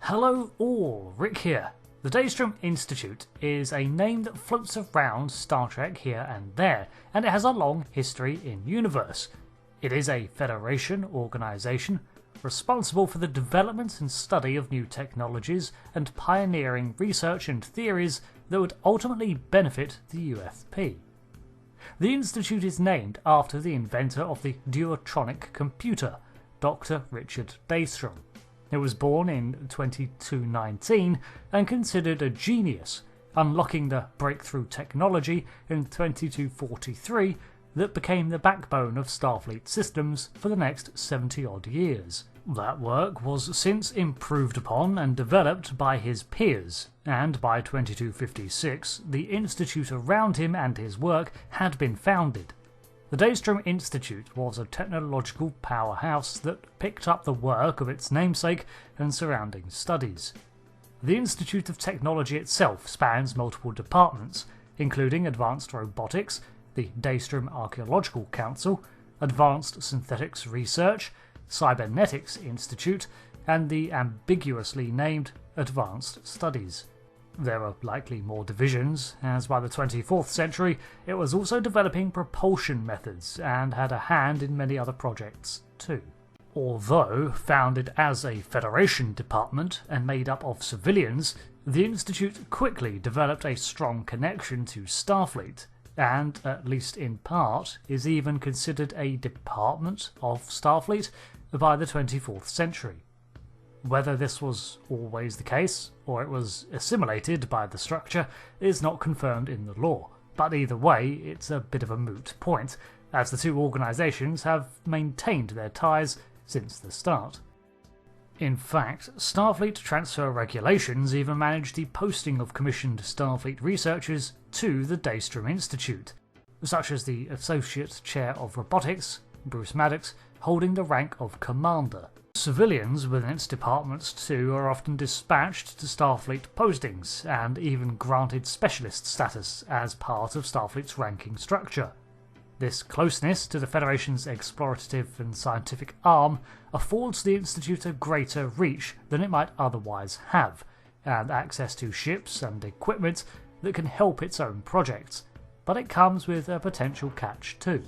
Hello all, Rick here. The Daystrom Institute is a name that floats around Star Trek here and there, and it has a long history in universe. It is a Federation organisation responsible for the development and study of new technologies and pioneering research and theories that would ultimately benefit the UFP. The Institute is named after the inventor of the duotronic computer, Dr. Richard Daystrom. It was born in 2219 and considered a genius, unlocking the breakthrough technology in 2243 that became the backbone of Starfleet systems for the next 70-odd years. That work was since improved upon and developed by his peers, and by 2256 the institute around him and his work had been founded. The Daystrom Institute was a technological powerhouse that picked up the work of its namesake and surrounding studies. The Institute of Technology itself spans multiple departments, including advanced robotics, the Daystrom Archaeological Council, Advanced Synthetics Research, Cybernetics Institute, and the ambiguously named Advanced Studies. There are likely more divisions, as by the 24th century it was also developing propulsion methods and had a hand in many other projects too. Although founded as a Federation department and made up of civilians, the Institute quickly developed a strong connection to Starfleet, and, at least in part, is even considered a department of Starfleet by the 24th century. Whether this was always the case, or it was assimilated by the structure, is not confirmed in the law, but either way it's a bit of a moot point, as the two organisations have maintained their ties since the start. In fact, Starfleet transfer regulations even manage the posting of commissioned Starfleet researchers to the Daystrom Institute, such as the Associate Chair of Robotics, Bruce Maddox, holding the rank of Commander. Civilians within its departments too are often dispatched to Starfleet postings, and even granted specialist status as part of Starfleet's ranking structure. This closeness to the Federation's explorative and scientific arm affords the Institute a greater reach than it might otherwise have, and access to ships and equipment that can help its own projects, but it comes with a potential catch too.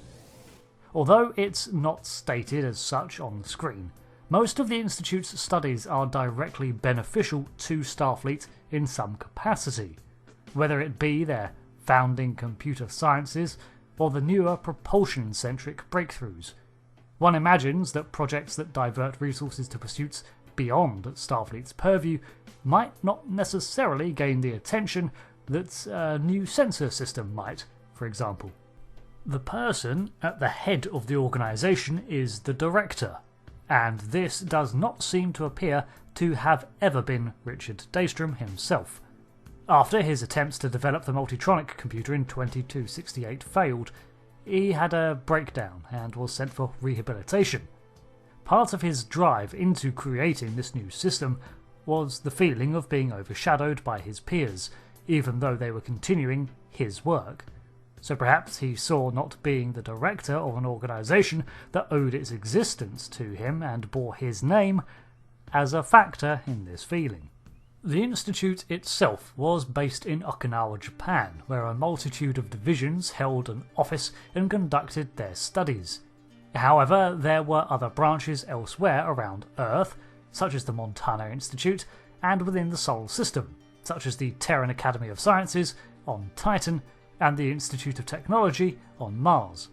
Although it's not stated as such on the screen, most of the Institute's studies are directly beneficial to Starfleet in some capacity, whether it be their founding computer sciences or the newer propulsion-centric breakthroughs. One imagines that projects that divert resources to pursuits beyond Starfleet's purview might not necessarily gain the attention that a new sensor system might, for example. The person at the head of the organisation is the director, and this does not seem to appear to have ever been Richard Daystrom himself. After his attempts to develop the Multitronic computer in 2268 failed, he had a breakdown and was sent for rehabilitation. Part of his drive into creating this new system was the feeling of being overshadowed by his peers, even though they were continuing his work. So perhaps he saw not being the director of an organisation that owed its existence to him and bore his name as a factor in this feeling. The Institute itself was based in Okinawa, Japan, where a multitude of divisions held an office and conducted their studies. However, there were other branches elsewhere around Earth, such as the Montana Institute, and within the Solar System, such as the Terran Academy of Sciences on Titan and the Institute of Technology on Mars.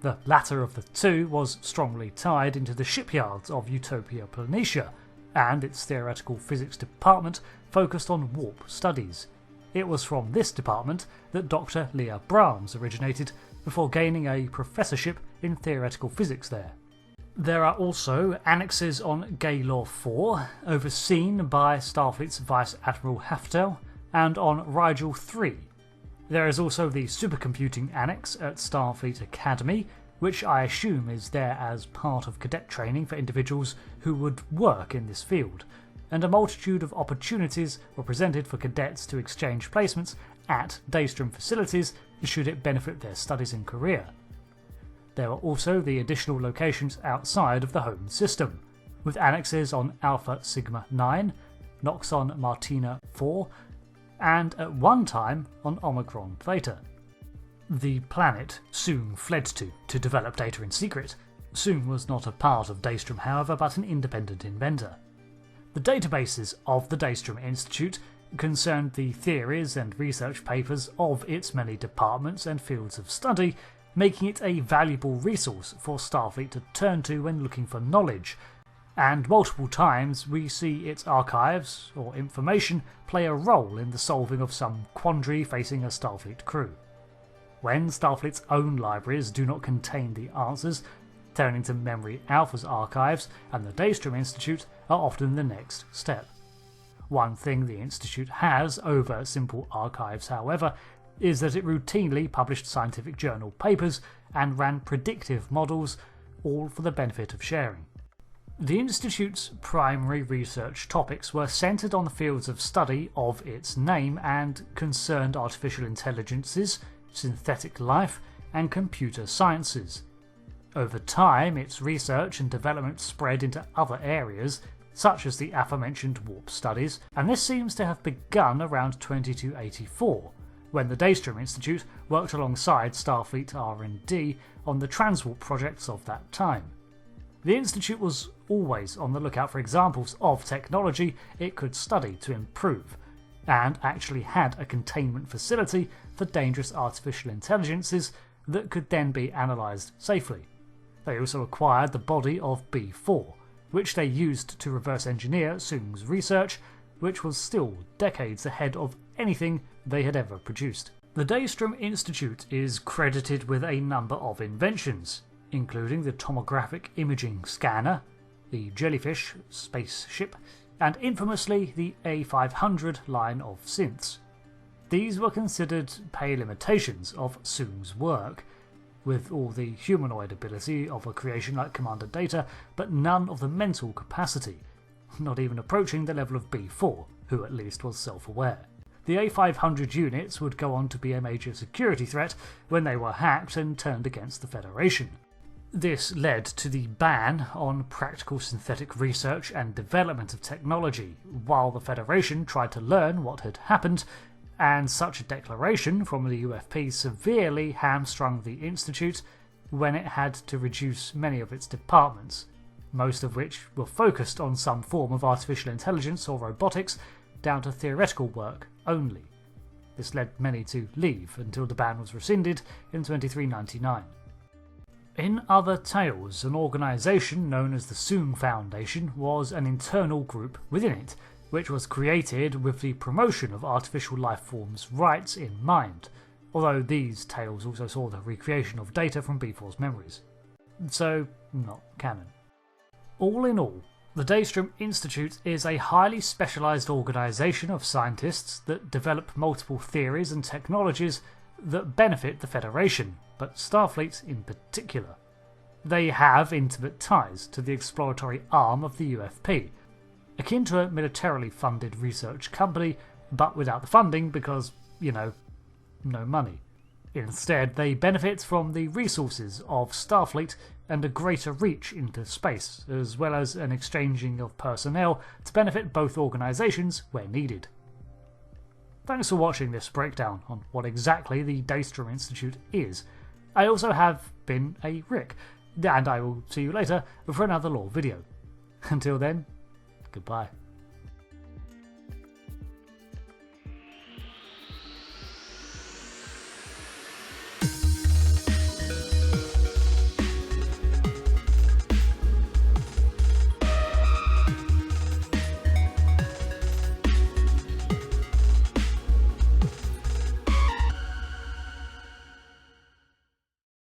The latter of the two was strongly tied into the shipyards of Utopia Planitia, and its theoretical physics department focused on warp studies. It was from this department that Dr. Leah Brahms originated, before gaining a professorship in theoretical physics there. There are also annexes on Gaylor 4, overseen by Starfleet's Vice Admiral Haftel, and on Rigel 3. There is also the supercomputing annex at Starfleet Academy, which I assume is there as part of cadet training for individuals who would work in this field, and a multitude of opportunities were presented for cadets to exchange placements at Daystrom facilities should it benefit their studies and career. There were also the additional locations outside of the home system, with annexes on Alpha Sigma 9, Noxon Martina 4, and at one time on Omicron Theta. The planet Soong fled to develop data in secret. Soong was not a part of Daystrom, however, but an independent inventor. The databases of the Daystrom Institute concerned the theories and research papers of its many departments and fields of study, making it a valuable resource for Starfleet to turn to when looking for knowledge, and multiple times we see its archives or information play a role in the solving of some quandary facing a Starfleet crew. When Starfleet's own libraries do not contain the answers, turning to Memory Alpha's archives and the Daystrom Institute are often the next step. One thing the Institute has over simple archives, however, is that it routinely published scientific journal papers and ran predictive models, all for the benefit of sharing. The Institute's primary research topics were centred on the fields of study of its name and concerned artificial intelligences, synthetic life, and computer sciences. Over time, its research and development spread into other areas, such as the aforementioned warp studies, and this seems to have begun around 2284, when the Daystrom Institute worked alongside Starfleet R&D on the transwarp projects of that time. The Institute was always on the lookout for examples of technology it could study to improve, and actually had a containment facility for dangerous artificial intelligences that could then be analysed safely. They also acquired the body of B4, which they used to reverse engineer Soong's research, which was still decades ahead of anything they had ever produced. The Daystrom Institute is credited with a number of inventions, including the tomographic imaging scanner, the Jellyfish spaceship, and infamously the A500 line of synths. These were considered pay limitations of Soong's work, with all the humanoid ability of a creation like Commander Data, but none of the mental capacity, not even approaching the level of B4, who at least was self-aware. The A500 units would go on to be a major security threat when they were hacked and turned against the Federation. This led to the ban on practical synthetic research and development of technology, while the Federation tried to learn what had happened, and such a declaration from the UFP severely hamstrung the Institute when it had to reduce many of its departments, most of which were focused on some form of artificial intelligence or robotics, down to theoretical work only. This led many to leave until the ban was rescinded in 2399. In other tales, an organisation known as the Soong Foundation was an internal group within it, which was created with the promotion of artificial life forms' rights in mind, although these tales also saw the recreation of data from B4's memories. So, not canon. All in all, the Daystrom Institute is a highly specialised organisation of scientists that develop multiple theories and technologies that benefit the Federation, but Starfleet in particular. They have intimate ties to the exploratory arm of the UFP, akin to a militarily funded research company, but without the funding because, no money. Instead, they benefit from the resources of Starfleet and a greater reach into space, as well as an exchanging of personnel to benefit both organisations where needed. Thanks for watching this breakdown on what exactly the Daystrom Institute is. I also have been a Rick, and I will see you later for another lore video. Until then, goodbye.